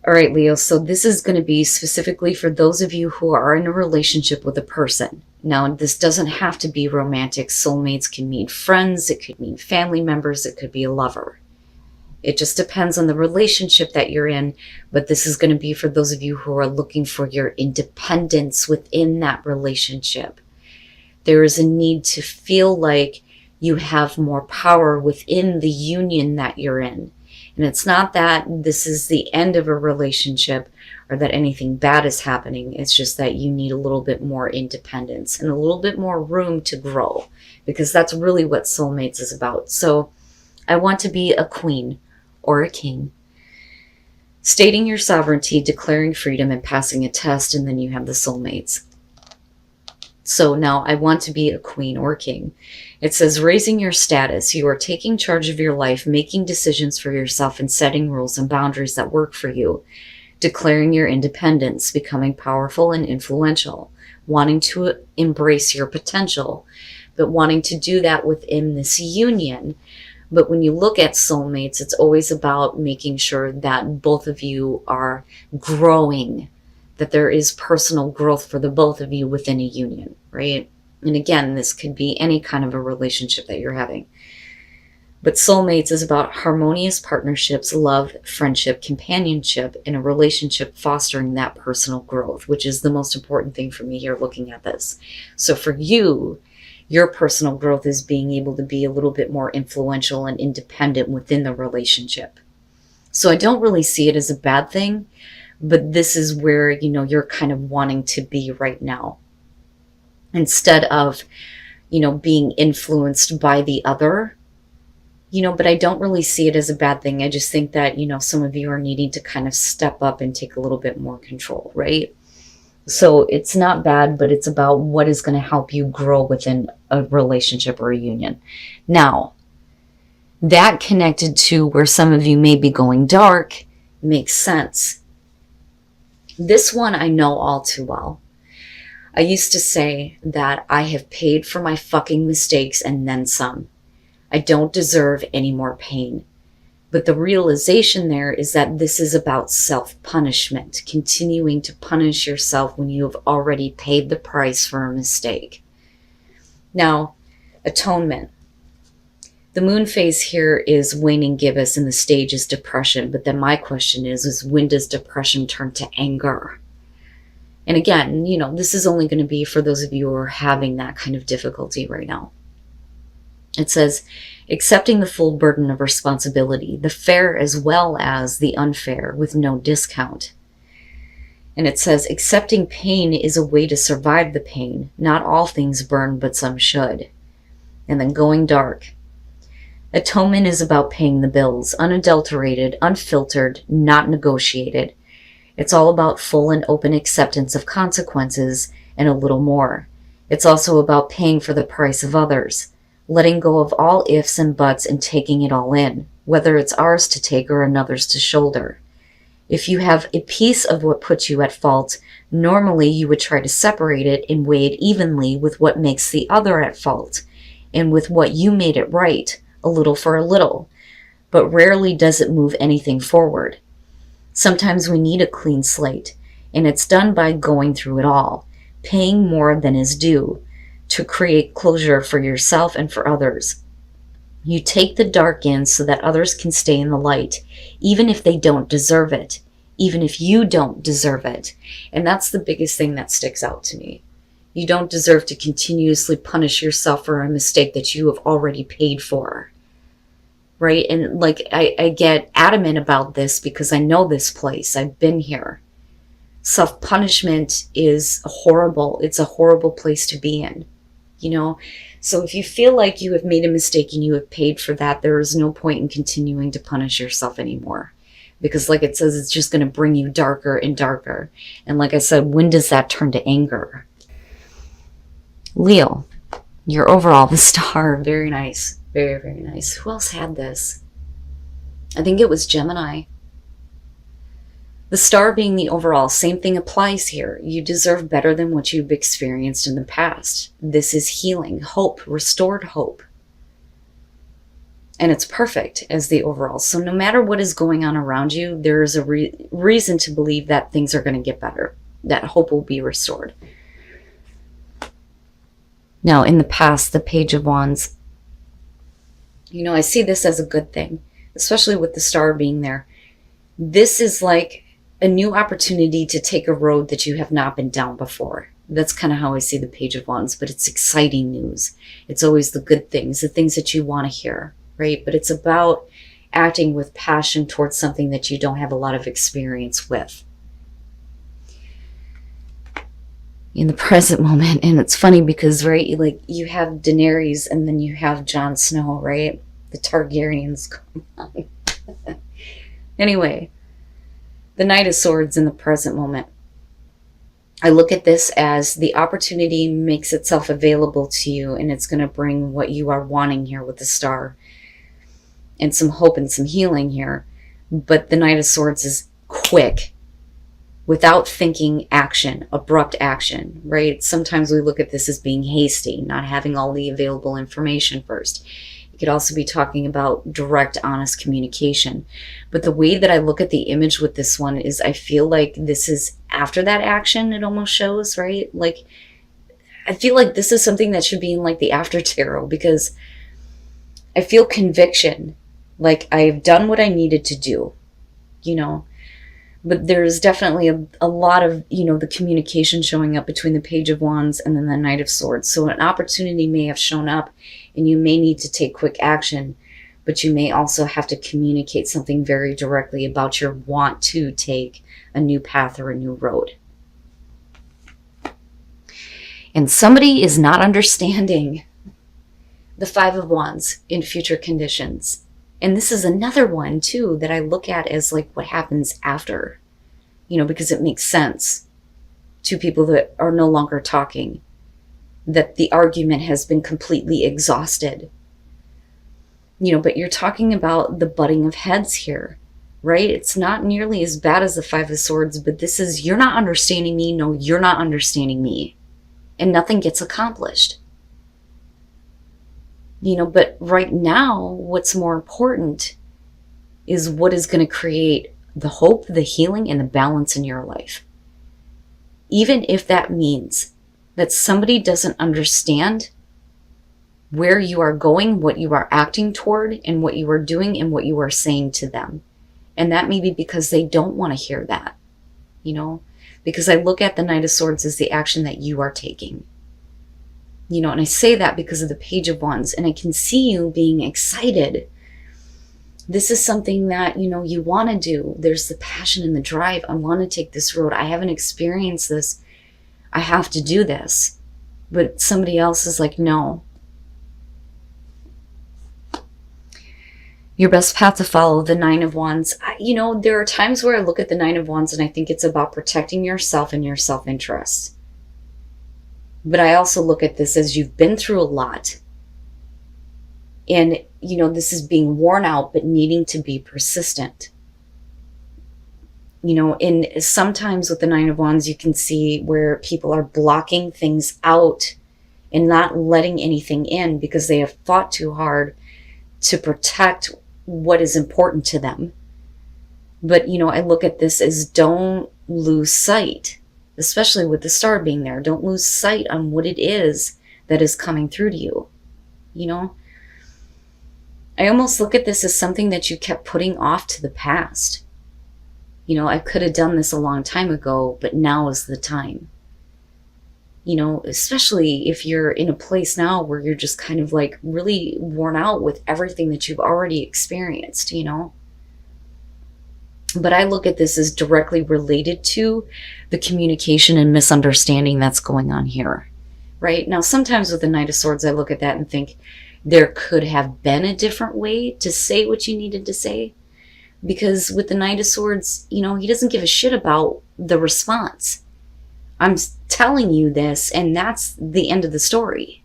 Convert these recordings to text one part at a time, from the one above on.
All right, Leo, so this is going to be specifically for those of you who are in a relationship with a person. Now, this doesn't have to be romantic. Soulmates can mean friends, it could mean family members, it could be a lover. It just depends on the relationship that you're in, but this is going to be for those of you who are looking for your independence within that relationship. There is a need to feel like you have more power within the union that you're in. And it's not that this is the end of a relationship or that anything bad is happening. It's just that you need a little bit more independence and a little bit more room to grow, because that's really what soulmates is about. So I want to be a queen or a king. Stating your sovereignty, declaring freedom, and passing a test, and then you have the soulmates. So now I want to be a queen or king. It says raising your status. You are taking charge of your life, making decisions for yourself, and setting rules and boundaries that work for you. Declaring your independence, becoming powerful and influential, wanting to embrace your potential, but wanting to do that within this union. But when you look at soulmates, it's always about making sure that both of you are growing, that there is personal growth for the both of you within a union, right? And again, this could be any kind of a relationship that you're having. But soulmates is about harmonious partnerships, love, friendship, companionship, in a relationship fostering that personal growth, which is the most important thing for me here looking at this. So for you, your personal growth is being able to be a little bit more influential and independent within the relationship. So I don't really see it as a bad thing, but this is where, you're kind of wanting to be right now. Instead of, being influenced by the other, but I don't really see it as a bad thing. I just think that, some of you are needing to kind of step up and take a little bit more control, right? So it's not bad, but it's about what is going to help you grow within a relationship or a union. Now, that connected to where some of you may be going dark makes sense. This one I know all too well. I used to say that I have paid for my fucking mistakes and then some. I don't deserve any more pain. But the realization there is that this is about self-punishment, continuing to punish yourself when you have already paid the price for a mistake. Now, atonement. The moon phase here is waning gibbous and the stage is depression. But then my question is when does depression turn to anger? And again, this is only going to be for those of you who are having that kind of difficulty right now. It says, accepting the full burden of responsibility, the fair as well as the unfair, with no discount. And it says, accepting pain is a way to survive the pain. Not all things burn, but some should. And then going dark. Atonement is about paying the bills, unadulterated, unfiltered, not negotiated. It's all about full and open acceptance of consequences and a little more. It's also about paying for the price of others, letting go of all ifs and buts and taking it all in, whether it's ours to take or another's to shoulder. If you have a piece of what puts you at fault, normally you would try to separate it and weigh it evenly with what makes the other at fault, and with what you made it right, a little for a little. But rarely does it move anything forward. Sometimes we need a clean slate, and it's done by going through it all, paying more than is due, to create closure for yourself and for others. You take the dark in so that others can stay in the light, even if they don't deserve it, even if you don't deserve it. And that's the biggest thing that sticks out to me. You don't deserve to continuously punish yourself for a mistake that you have already paid for. Right? And I get adamant about this because I know this place. I've been here. Self-punishment is horrible. It's a horrible place to be in. So if you feel like you have made a mistake and you have paid for that, there is no point in continuing to punish yourself anymore. Because like it says, it's just going to bring you darker and darker. And like I said, when does that turn to anger? Leo, your overall, the star, very nice. Very, very nice. Who else had this? I think it was Gemini. The star being the overall, same thing applies here. You deserve better than what you've experienced in the past. This is healing, hope, restored hope. And it's perfect as the overall. So no matter what is going on around you, there is a reason to believe that things are going to get better, that hope will be restored. Now, in the past, the Page of Wands, I see this as a good thing, especially with the star being there. This is like a new opportunity to take a road that you have not been down before. That's kind of how I see the Page of Wands, but it's exciting news. It's always the good things, the things that you want to hear, right? But it's about acting with passion towards something that you don't have a lot of experience with. In the present moment, and it's funny because, right, like you have Daenerys and then you have Jon Snow, right? The Targaryens come on. Anyway, the Knight of Swords in the present moment. I look at this as the opportunity makes itself available to you, and it's going to bring what you are wanting here with the star and some hope and some healing here. But the Knight of Swords is quick, without thinking action, abrupt action, right? Sometimes we look at this as being hasty, not having all the available information first. You could also be talking about direct, honest communication. But the way that I look at the image with this one is I feel like this is after that action, it almost shows, right? Like, I feel like this is something that should be in like the after tarot, because I feel conviction, like I've done what I needed to do, But there's definitely a lot of, the communication showing up between the Page of Wands and then the Knight of Swords. So an opportunity may have shown up and you may need to take quick action, but you may also have to communicate something very directly about your want to take a new path or a new road. And somebody is not understanding the Five of Wands in future conditions. And this is another one, too, that I look at as like what happens after, because it makes sense to people that are no longer talking, that the argument has been completely exhausted. But you're talking about the butting of heads here, right? It's not nearly as bad as the Five of Swords, but this is, you're not understanding me. No, you're not understanding me. And nothing gets accomplished. But right now, what's more important is what is going to create the hope, the healing, and the balance in your life. Even if that means that somebody doesn't understand where you are going, what you are acting toward, and what you are doing, and what you are saying to them. And that may be because they don't want to hear that, because I look at the Knight of Swords as the action that you are taking. And I say that because of the Page of Wands, and I can see you being excited. This is something that, you want to do. There's the passion and the drive. I want to take this road. I haven't experienced this. I have to do this. But somebody else is like, no. Your best path to follow, the Nine of Wands. There are times where I look at the Nine of Wands and I think it's about protecting yourself and your self-interest. But I also look at this as you've been through a lot. And, this is being worn out, but needing to be persistent. And sometimes with the Nine of Wands, you can see where people are blocking things out and not letting anything in because they have fought too hard to protect what is important to them. But, I look at this as don't lose sight. Especially with the star being there. Don't lose sight on what it is that is coming through to you. I almost look at this as something that you kept putting off to the past. I could have done this a long time ago, but now is the time. Especially if you're in a place now where you're just kind of like really worn out with everything that you've already experienced, But I look at this as directly related to the communication and misunderstanding that's going on here, right? Now, sometimes with the Knight of Swords, I look at that and think there could have been a different way to say what you needed to say. Because with the Knight of Swords, he doesn't give a shit about the response. I'm telling you this, and that's the end of the story.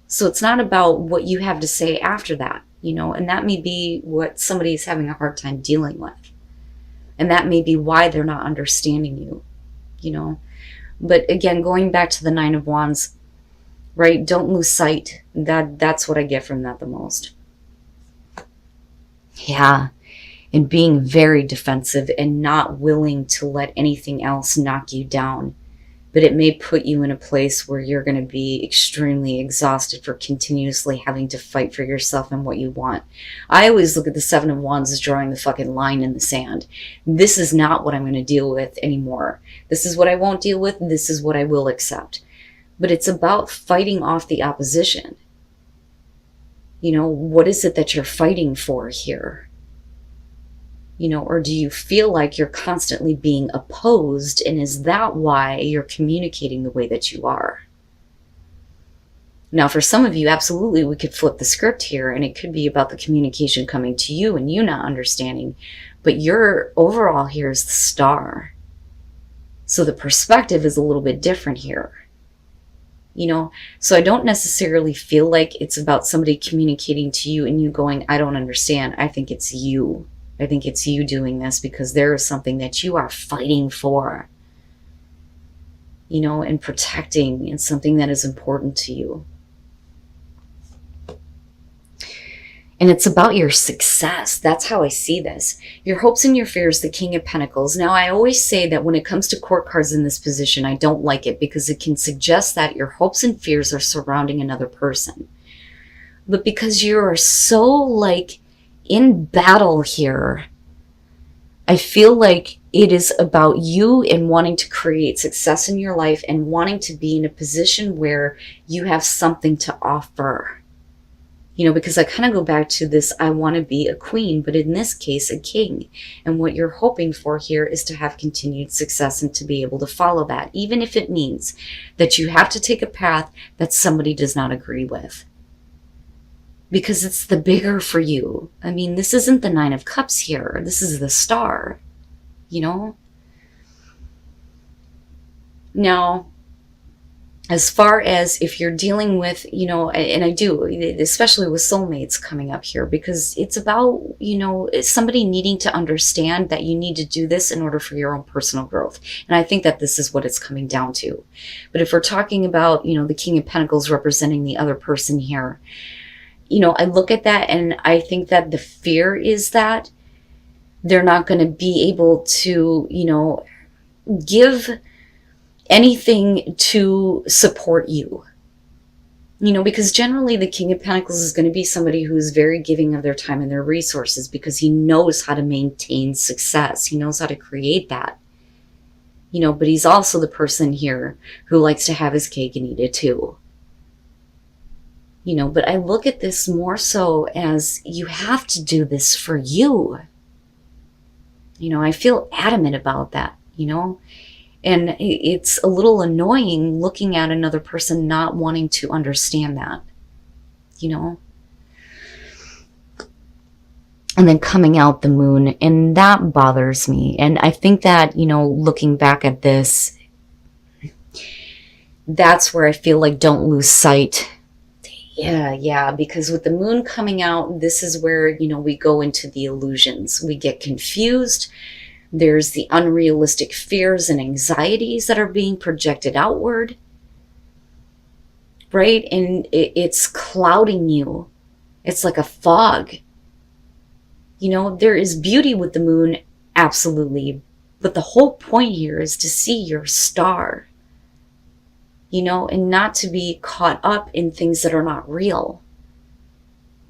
So it's not about what you have to say after that. And that may be what somebody's having a hard time dealing with. And that may be why they're not understanding you, But again, going back to the Nine of Wands, right? Don't lose sight. That's what I get from that the most. Yeah. And being very defensive and not willing to let anything else knock you down. But it may put you in a place where you're going to be extremely exhausted for continuously having to fight for yourself and what you want. I always look at the Seven of Wands as drawing the fucking line in the sand. This is not what I'm going to deal with anymore. This is what I won't deal with. This is what I will accept. But it's about fighting off the opposition. You know, what is it that you're fighting for here? You know, or do you feel like you're constantly being opposed, and is that why you're communicating the way that you are? Now, for some of you, absolutely, we could flip the script here, and it could be about the communication coming to you and you not understanding, but your overall here is the Star. So the perspective is a little bit different here. You know, so I don't necessarily feel like it's about somebody communicating to you and you going, I don't understand. I think it's you. I think it's you doing this because there is something that you are fighting for, you know, and protecting, and something that is important to you. And it's about your success. That's how I see this. Your hopes and your fears, the King of Pentacles. Now, I always say that when it comes to court cards in this position, I don't like it because it can suggest that your hopes and fears are surrounding another person. But because you are so like in battle here, I feel like it is about you and wanting to create success in your life and wanting to be in a position where you have something to offer. You know, because I kind of go back to this, I want to be a queen, but in this case, a king. And what you're hoping for here is to have continued success and to be able to follow that, even if it means that you have to take a path that somebody does not agree with. Because it's the bigger for you. I mean, this isn't the Nine of Cups here. This is the Star, you know? Now, as far as if you're dealing with, you know, and I do, especially with soulmates coming up here, because it's about, you know, somebody needing to understand that you need to do this in order for your own personal growth. And I think that this is what it's coming down to. But if we're talking about, you know, the King of Pentacles representing the other person here, you know, I look at that and I think that the fear is that they're not going to be able to, you know, give anything to support you. You know, because generally the King of Pentacles is going to be somebody who's very giving of their time and their resources because he knows how to maintain success. He knows how to create that. You know, but he's also the person here who likes to have his cake and eat it too. You know, but I look at this more so as you have to do this for you. You know, I feel adamant about that, you know, and it's a little annoying looking at another person not wanting to understand that, you know. And then coming out the Moon, and that bothers me. And I think that, you know, looking back at this, that's where I feel like don't lose sight. Yeah, because with the Moon coming out, this is where, you know, we go into the illusions. We get confused. There's the unrealistic fears and anxieties that are being projected outward, right? And it's clouding you. It's like a fog. You know, there is beauty with the Moon, absolutely. But the whole point here is to see your star. You know, and not to be caught up in things that are not real.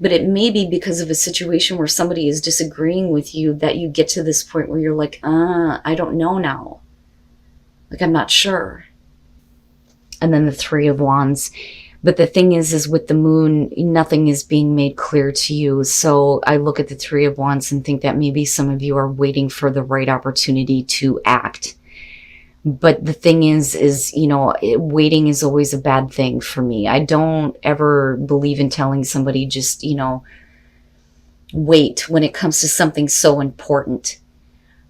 But it may be because of a situation where somebody is disagreeing with you that you get to this point where you're like, I don't know now. Like, I'm not sure. And then the Three of Wands. But the thing is with the Moon, nothing is being made clear to you. So I look at the Three of Wands and think that maybe some of you are waiting for the right opportunity to act. But the thing is, you know, waiting is always a bad thing for me. I don't ever believe in telling somebody just, you know, wait when it comes to something so important.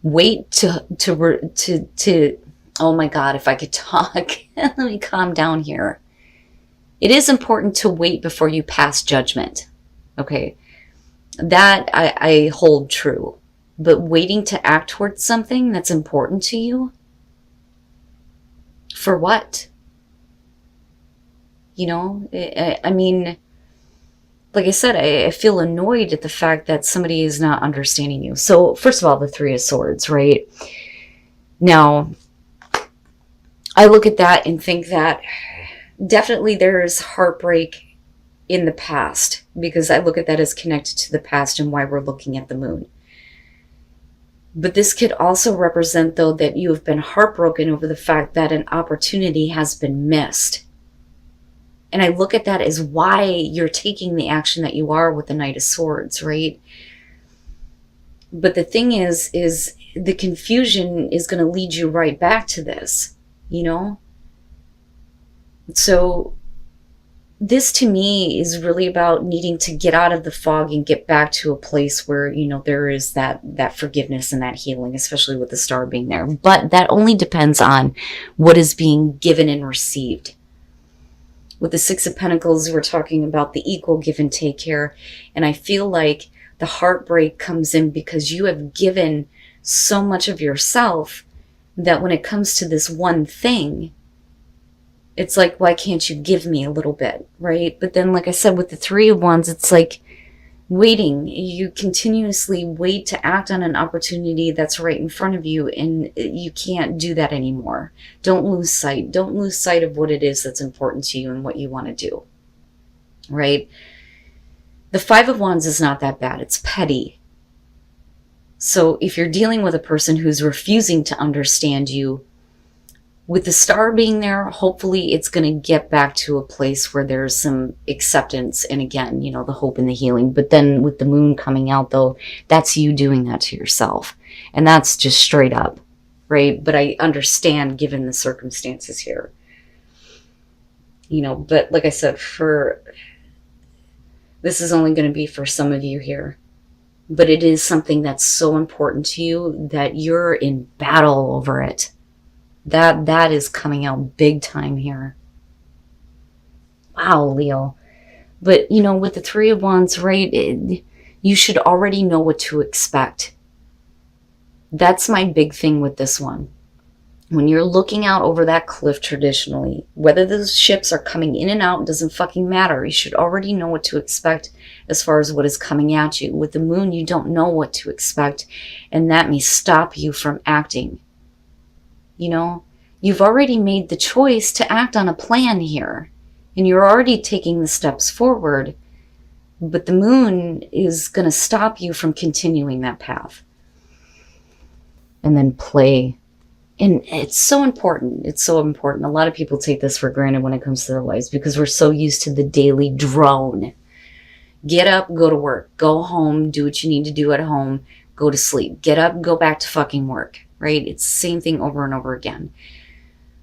Wait to oh my God, if I could talk. Let me calm down here. It is important to wait before you pass judgment. Okay. That I hold true. But waiting to act towards something that's important to you, for what? You know, I mean, like I said, I feel annoyed at the fact that somebody is not understanding you. So first of all, the Three of Swords, right? Now, I look at that and think that definitely there's heartbreak in the past, because I look at that as connected to the past and why we're looking at the moon. But this could also represent, though, that you have been heartbroken over the fact that an opportunity has been missed. And I look at that as why you're taking the action that you are with the Knight of Swords, right? But the thing is the confusion is going to lead you right back to this, you know? So this to me is really about needing to get out of the fog and get back to a place where, you know, there is that forgiveness and that healing, especially with the star being there. But that only depends on what is being given and received. With the Six of Pentacles, we're talking about the equal give and take here. And I feel like the heartbreak comes in because you have given so much of yourself that when it comes to this one thing, it's like, why can't you give me a little bit, right? But then, like I said, with the Three of Wands, it's like waiting. You continuously wait to act on an opportunity that's right in front of you, and you can't do that anymore. Don't lose sight. Don't lose sight of what it is that's important to you and what you want to do, right? The Five of Wands is not that bad. It's petty. So if you're dealing with a person who's refusing to understand you, with the star being there, hopefully it's going to get back to a place where there's some acceptance and, again, you know, the hope and the healing. But then with the moon coming out, though, that's you doing that to yourself. And that's just straight up, right? But I understand given the circumstances here. You know, but like I said, this is only going to be for some of you here. But it is something that's so important to you that you're in battle over it. That is coming out big time here. Wow, Leo. But, you know, with the Three of Wands, right, you should already know what to expect. That's my big thing with this one. When you're looking out over that cliff traditionally, whether those ships are coming in and out, doesn't fucking matter. You should already know what to expect as far as what is coming at you. With the moon, you don't know what to expect, and that may stop you from acting. You know, you've already made the choice to act on a plan here, and you're already taking the steps forward, but the moon is going to stop you from continuing that path. And then play. And it's so important. It's so important. A lot of people take this for granted when it comes to their lives because we're so used to the daily drone. Get up, go to work, go home, do what you need to do at home, go to sleep. Get up, go back to fucking work. Right? It's the same thing over and over again.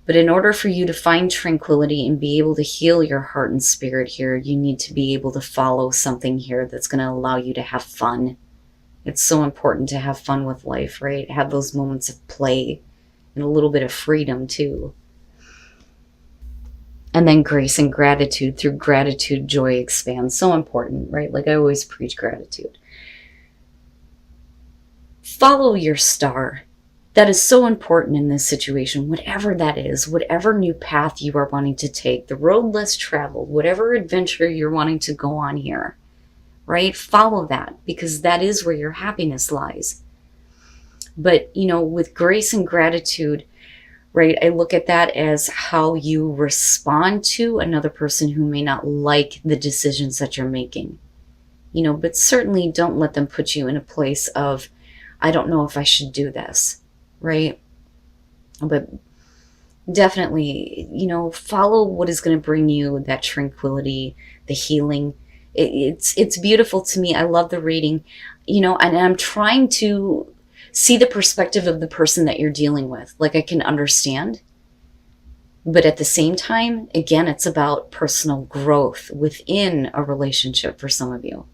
But in order for you to find tranquility and be able to heal your heart and spirit here, you need to be able to follow something here that's going to allow you to have fun. It's so important to have fun with life, right? Have those moments of play and a little bit of freedom too. And then grace and gratitude. Through gratitude, joy expands. So important, right? Like I always preach gratitude. Follow your star. That is so important in this situation, whatever that is, whatever new path you are wanting to take, the road less traveled, whatever adventure you're wanting to go on here, right? Follow that, because that is where your happiness lies. But, you know, with grace and gratitude, right, I look at that as how you respond to another person who may not like the decisions that you're making. You know, but certainly don't let them put you in a place of, I don't know if I should do this. Right? But definitely, you know, follow what is going to bring you that tranquility, the healing. It's beautiful to me. I love the reading, you know, and I'm trying to see the perspective of the person that you're dealing with. Like I can understand. But at the same time, again, it's about personal growth within a relationship for some of you.